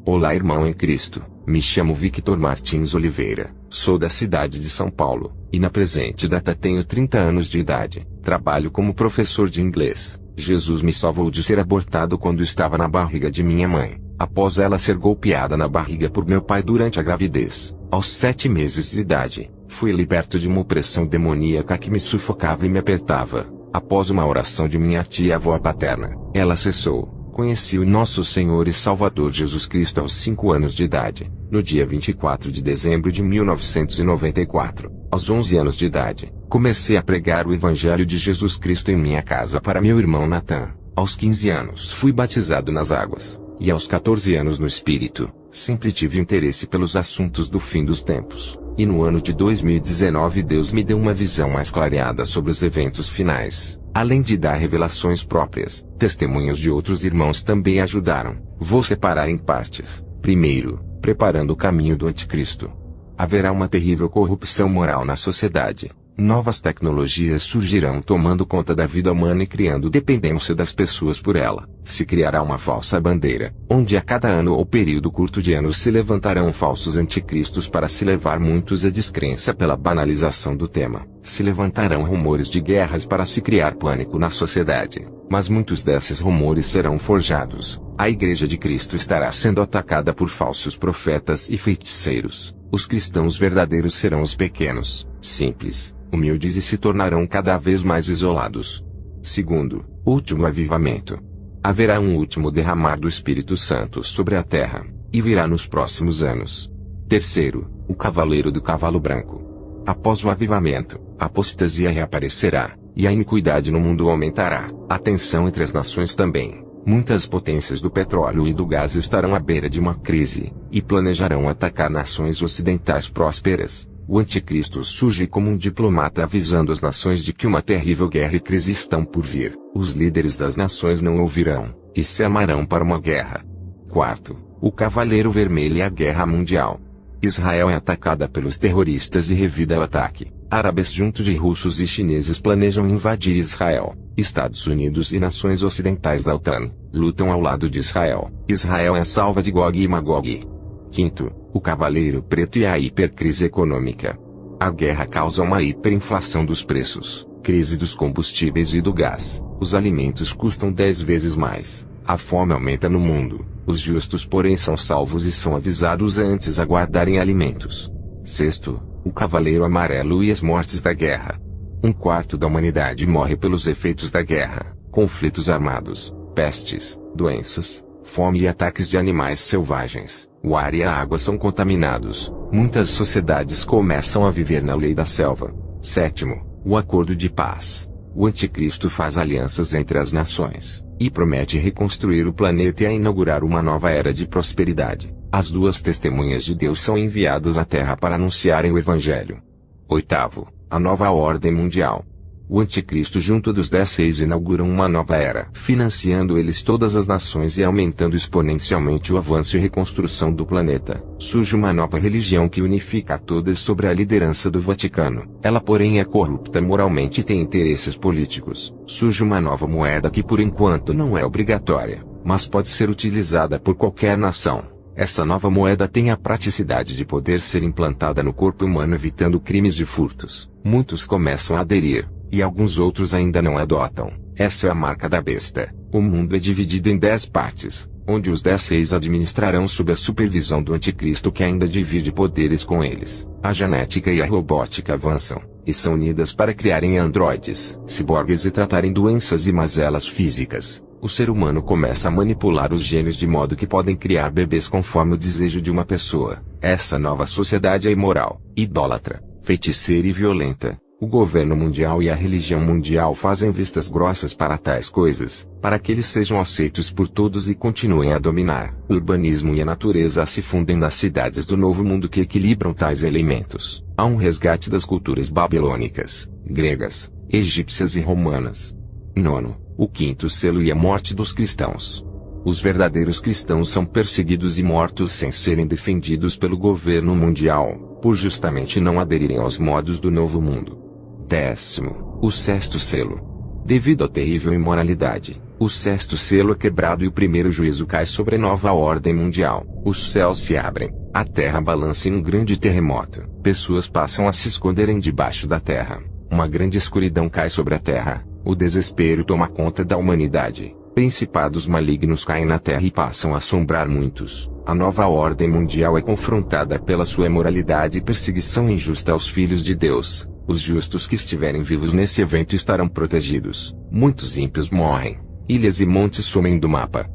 Olá, irmão em Cristo. Me chamo Victor Martins Oliveira, sou da cidade de São Paulo, e na presente data tenho 30 anos de idade. Trabalho como professor de inglês. Jesus me salvou de ser abortado quando estava na barriga de minha mãe, após ela ser golpeada na barriga por meu pai durante a gravidez. Aos 7 meses de idade, fui liberto de uma opressão demoníaca que me sufocava e me apertava. Após uma oração de minha tia-avó paterna, ela cessou. Conheci o nosso Senhor e Salvador Jesus Cristo aos 5 anos de idade, no dia 24 de dezembro de 1994. Aos 11 anos de idade, comecei a pregar o Evangelho de Jesus Cristo em minha casa para meu irmão Natan. Aos 15 anos fui batizado nas águas, e aos 14 anos no Espírito. Sempre tive interesse pelos assuntos do fim dos tempos, e no ano de 2019 Deus me deu uma visão mais clareada sobre os eventos finais. Além de dar revelações próprias, testemunhos de outros irmãos também ajudaram. Vou separar em partes. Primeiro, preparando o caminho do anticristo. Haverá uma terrível corrupção moral na sociedade. Novas tecnologias surgirão tomando conta da vida humana e criando dependência das pessoas por ela. Se criará uma falsa bandeira, onde a cada ano ou período curto de anos se levantarão falsos anticristos para se levar muitos à descrença pela banalização do tema. Se levantarão rumores de guerras para se criar pânico na sociedade, mas muitos desses rumores serão forjados. A Igreja de Cristo estará sendo atacada por falsos profetas e feiticeiros. Os cristãos verdadeiros serão os pequenos, simples, humildes e se tornarão cada vez mais isolados. Segundo, último avivamento. Haverá um último derramar do Espírito Santo sobre a terra, e virá nos próximos anos. Terceiro, o cavaleiro do cavalo branco. Após o avivamento, a apostasia reaparecerá, e a iniquidade no mundo aumentará. A tensão entre as nações também. Muitas potências do petróleo e do gás estarão à beira de uma crise, e planejarão atacar nações ocidentais prósperas. O anticristo surge como um diplomata avisando as nações de que uma terrível guerra e crise estão por vir. Os líderes das nações não ouvirão, e se amarão para uma guerra. Quarto, o Cavaleiro Vermelho e a Guerra Mundial. Israel é atacada pelos terroristas e revida o ataque. Árabes junto de russos e chineses planejam invadir Israel. Estados Unidos e nações ocidentais da OTAN lutam ao lado de Israel. Israel é salva de Gog e Magog. Quinto, o Cavaleiro Preto e a hipercrise econômica. A guerra causa uma hiperinflação dos preços, crise dos combustíveis e do gás. Os alimentos custam 10 vezes mais. A fome aumenta no mundo. Os justos, porém, são salvos e são avisados a antes aguardarem alimentos. Sexto, o Cavaleiro Amarelo e as mortes da guerra. 1/4 da humanidade morre pelos efeitos da guerra, conflitos armados, pestes, doenças, fome e ataques de animais selvagens. O ar e a água são contaminados. Muitas sociedades começam a viver na lei da selva. Sétimo, o acordo de paz. O anticristo faz alianças entre as nações, e promete reconstruir o planeta e a inaugurar uma nova era de prosperidade. As 2 testemunhas de Deus são enviadas à Terra para anunciarem o Evangelho. Oitavo, a nova ordem mundial. O anticristo junto dos 10 reis inauguram uma nova era, financiando eles todas as nações e aumentando exponencialmente o avanço e reconstrução do planeta. Surge uma nova religião que unifica a todas sob a liderança do Vaticano. Ela, porém, é corrupta moralmente e tem interesses políticos. Surge uma nova moeda que por enquanto não é obrigatória, mas pode ser utilizada por qualquer nação. Essa nova moeda tem a praticidade de poder ser implantada no corpo humano evitando crimes de furtos. Muitos começam a aderir, e alguns outros ainda não adotam. Essa é a marca da besta. O mundo é dividido em 10 partes, onde os 10 reis administrarão sob a supervisão do anticristo que ainda divide poderes com eles. A genética e a robótica avançam, e são unidas para criarem androides, ciborgues e tratarem doenças e mazelas físicas. O ser humano começa a manipular os genes de modo que podem criar bebês conforme o desejo de uma pessoa. Essa nova sociedade é imoral, idólatra, feiticeira e violenta. O governo mundial e a religião mundial fazem vistas grossas para tais coisas, para que eles sejam aceitos por todos e continuem a dominar. O urbanismo e a natureza se fundem nas cidades do Novo Mundo que equilibram tais elementos. Há um resgate das culturas babilônicas, gregas, egípcias e romanas. Nono, o 5º selo e a morte dos cristãos. Os verdadeiros cristãos são perseguidos e mortos sem serem defendidos pelo governo mundial, por justamente não aderirem aos modos do Novo Mundo. 10º, o 6º selo. Devido à terrível imoralidade, O sexto selo é quebrado e o primeiro juízo cai sobre a nova ordem mundial. Os céus se abrem, a terra balança em um grande terremoto. Pessoas passam a se esconderem debaixo da terra. Uma grande escuridão cai sobre a terra. O desespero toma conta da humanidade. Principados malignos caem na terra e passam a assombrar muitos. A nova ordem mundial é confrontada pela sua imoralidade e perseguição injusta aos filhos de Deus. Os justos que estiverem vivos nesse evento estarão protegidos. Muitos ímpios morrem. Ilhas e montes sumem do mapa.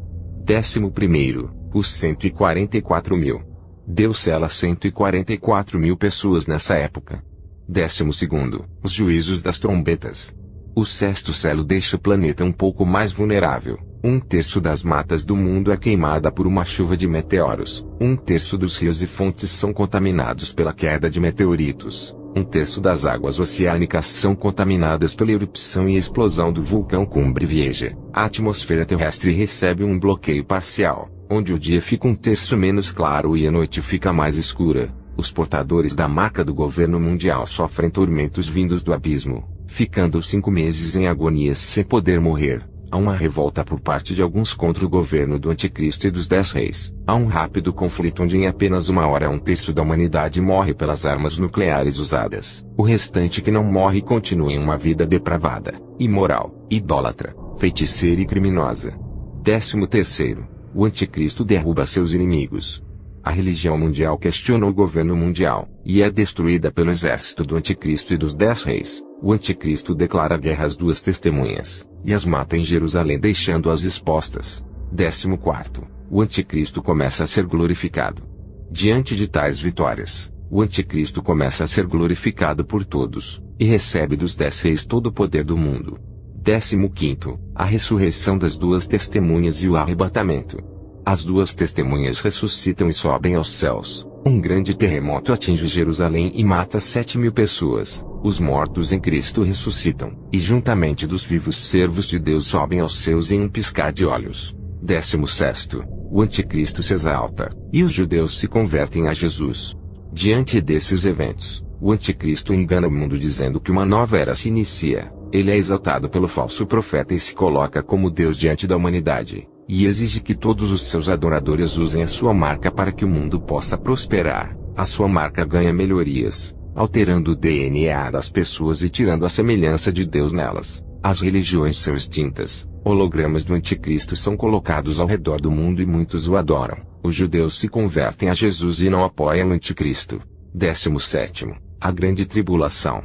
11º, os 144 mil. Deus sela 144 mil pessoas nessa época. 12º, os juízos das trombetas. O sexto selo deixa o planeta um pouco mais vulnerável. 1/3 das matas do mundo é queimada por uma chuva de meteoros. 1/3 dos rios e fontes são contaminados pela queda de meteoritos. 1/3 das águas oceânicas são contaminadas pela erupção e explosão do vulcão Cumbre Vieja. A atmosfera terrestre recebe um bloqueio parcial, onde o dia fica 1/3 menos claro e a noite fica mais escura. Os portadores da marca do governo mundial sofrem tormentos vindos do abismo, ficando 5 meses em agonia sem poder morrer. Há uma revolta por parte de alguns contra o governo do Anticristo e dos 10 reis. Há um rápido conflito onde em apenas uma hora 1/3 da humanidade morre pelas armas nucleares usadas. O restante que não morre continua em uma vida depravada, imoral, idólatra, feiticeira e criminosa. 13º, o Anticristo derruba seus inimigos. A religião mundial questiona o governo mundial, e é destruída pelo exército do Anticristo e dos 10 reis. O Anticristo declara guerra às 2 testemunhas, e as mata em Jerusalém deixando-as expostas. 14º, o Anticristo começa a ser glorificado. Diante de tais vitórias, o Anticristo começa a ser glorificado por todos, e recebe dos 10 reis todo o poder do mundo. 15º, a ressurreição das 2 testemunhas e o arrebatamento. As 2 testemunhas ressuscitam e sobem aos céus. Um grande terremoto atinge Jerusalém e mata 7.000 pessoas. Os mortos em Cristo ressuscitam, e juntamente dos vivos servos de Deus sobem aos céus em um piscar de olhos. 16º, o Anticristo se exalta, e os judeus se convertem a Jesus. Diante desses eventos, o Anticristo engana o mundo dizendo que uma nova era se inicia. Ele é exaltado pelo falso profeta e se coloca como Deus diante da humanidade, e exige que todos os seus adoradores usem a sua marca para que o mundo possa prosperar. A sua marca ganha melhorias, alterando o DNA das pessoas e tirando a semelhança de Deus nelas. As religiões são extintas, hologramas do Anticristo são colocados ao redor do mundo e muitos o adoram. Os judeus se convertem a Jesus e não apoiam o Anticristo. 17º, a grande tribulação.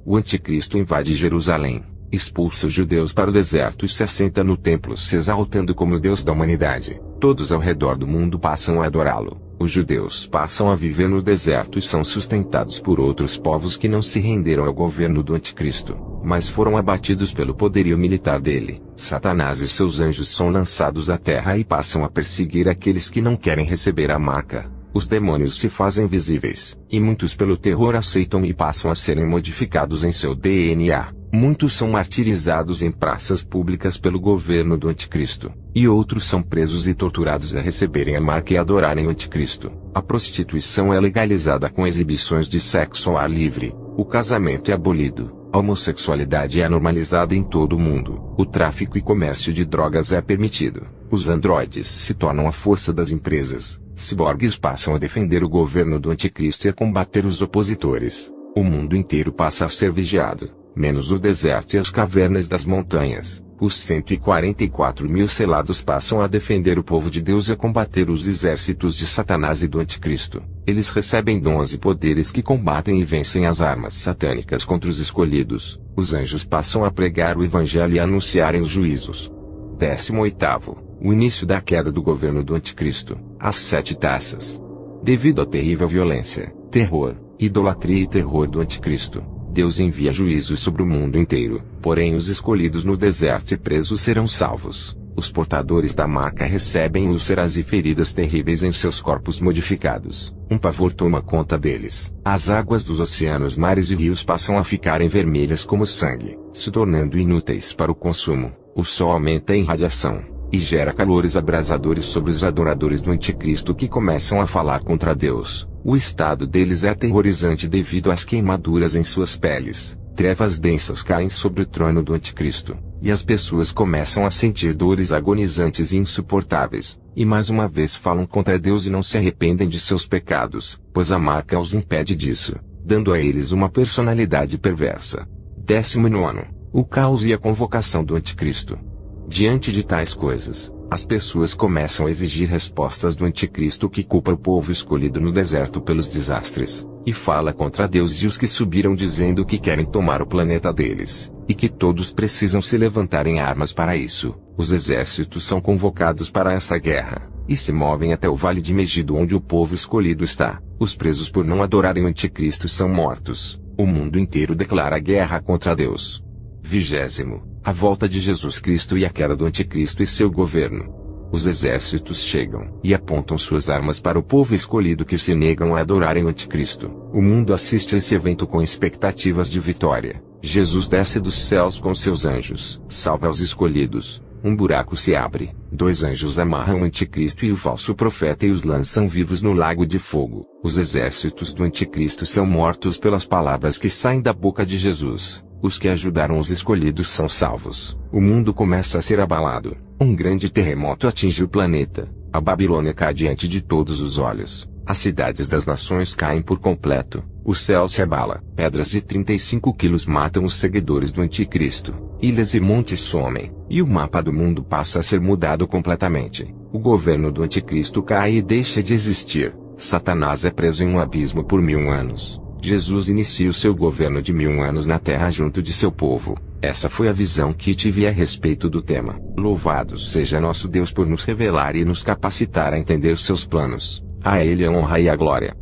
O Anticristo invade Jerusalém, expulsa os judeus para o deserto e se assenta no templo se exaltando como o Deus da humanidade. Todos ao redor do mundo passam a adorá-lo. Os judeus passam a viver no deserto e são sustentados por outros povos que não se renderam ao governo do Anticristo, mas foram abatidos pelo poderio militar dele. Satanás e seus anjos são lançados à terra e passam a perseguir aqueles que não querem receber a marca. Os demônios se fazem visíveis, e muitos pelo terror aceitam e passam a serem modificados em seu DNA. Muitos são martirizados em praças públicas pelo governo do Anticristo, e outros são presos e torturados a receberem a marca e adorarem o Anticristo. A prostituição é legalizada com exibições de sexo ao ar livre, o casamento é abolido, a homossexualidade é normalizada em todo o mundo, o tráfico e comércio de drogas é permitido, os androides se tornam a força das empresas, ciborgues passam a defender o governo do Anticristo e a combater os opositores. O mundo inteiro passa a ser vigiado, menos o deserto e as cavernas das montanhas. Os 144 mil selados passam a defender o povo de Deus e a combater os exércitos de Satanás e do Anticristo. Eles recebem dons e poderes que combatem e vencem as armas satânicas contra os escolhidos. Os anjos passam a pregar o evangelho e a anunciarem os juízos. 18º, o início da queda do governo do Anticristo. As 7 taças. Devido à terrível violência, terror, idolatria e terror do Anticristo, Deus envia juízos sobre o mundo inteiro, porém os escolhidos no deserto e presos serão salvos. Os portadores da marca recebem úlceras e feridas terríveis em seus corpos modificados. Um pavor toma conta deles. As águas dos oceanos, mares e rios passam a ficarem vermelhas como sangue, se tornando inúteis para o consumo. O sol aumenta em radiação, e gera calores abrasadores sobre os adoradores do Anticristo que começam a falar contra Deus. O estado deles é aterrorizante devido às queimaduras em suas peles. Trevas densas caem sobre o trono do Anticristo, e as pessoas começam a sentir dores agonizantes e insuportáveis, e mais uma vez falam contra Deus e não se arrependem de seus pecados, pois a marca os impede disso, dando a eles uma personalidade perversa. 19. O caos e a convocação do Anticristo. Diante de tais coisas, as pessoas começam a exigir respostas do Anticristo, que culpa o povo escolhido no deserto pelos desastres, e fala contra Deus e os que subiram, dizendo que querem tomar o planeta deles, e que todos precisam se levantar em armas para isso. Os exércitos são convocados para essa guerra, e se movem até o vale de Megido, onde o povo escolhido está. Os presos por não adorarem o Anticristo são mortos. O mundo inteiro declara guerra contra Deus. 20. A volta de Jesus Cristo e a queda do Anticristo e seu governo. Os exércitos chegam e apontam suas armas para o povo escolhido, que se negam a adorarem o Anticristo. O mundo assiste a esse evento com expectativas de vitória. Jesus desce dos céus com seus anjos, salva os escolhidos. Um buraco se abre, 2 anjos amarram o Anticristo e o falso profeta e os lançam vivos no lago de fogo. Os exércitos do Anticristo são mortos pelas palavras que saem da boca de Jesus. Os que ajudaram os escolhidos são salvos. O mundo começa a ser abalado. Um grande terremoto atinge o planeta. A Babilônia cai diante de todos os olhos. As cidades das nações caem por completo. O céu se abala. Pedras de 35 quilos matam os seguidores do Anticristo. Ilhas e montes somem. E o mapa do mundo passa a ser mudado completamente. O governo do Anticristo cai e deixa de existir. Satanás é preso em um abismo por 1000 anos. Jesus inicia o seu governo de 1000 anos na terra junto de seu povo. Essa foi a visão que tive a respeito do tema. Louvado seja nosso Deus por nos revelar e nos capacitar a entender os seus planos. A Ele a honra e a glória.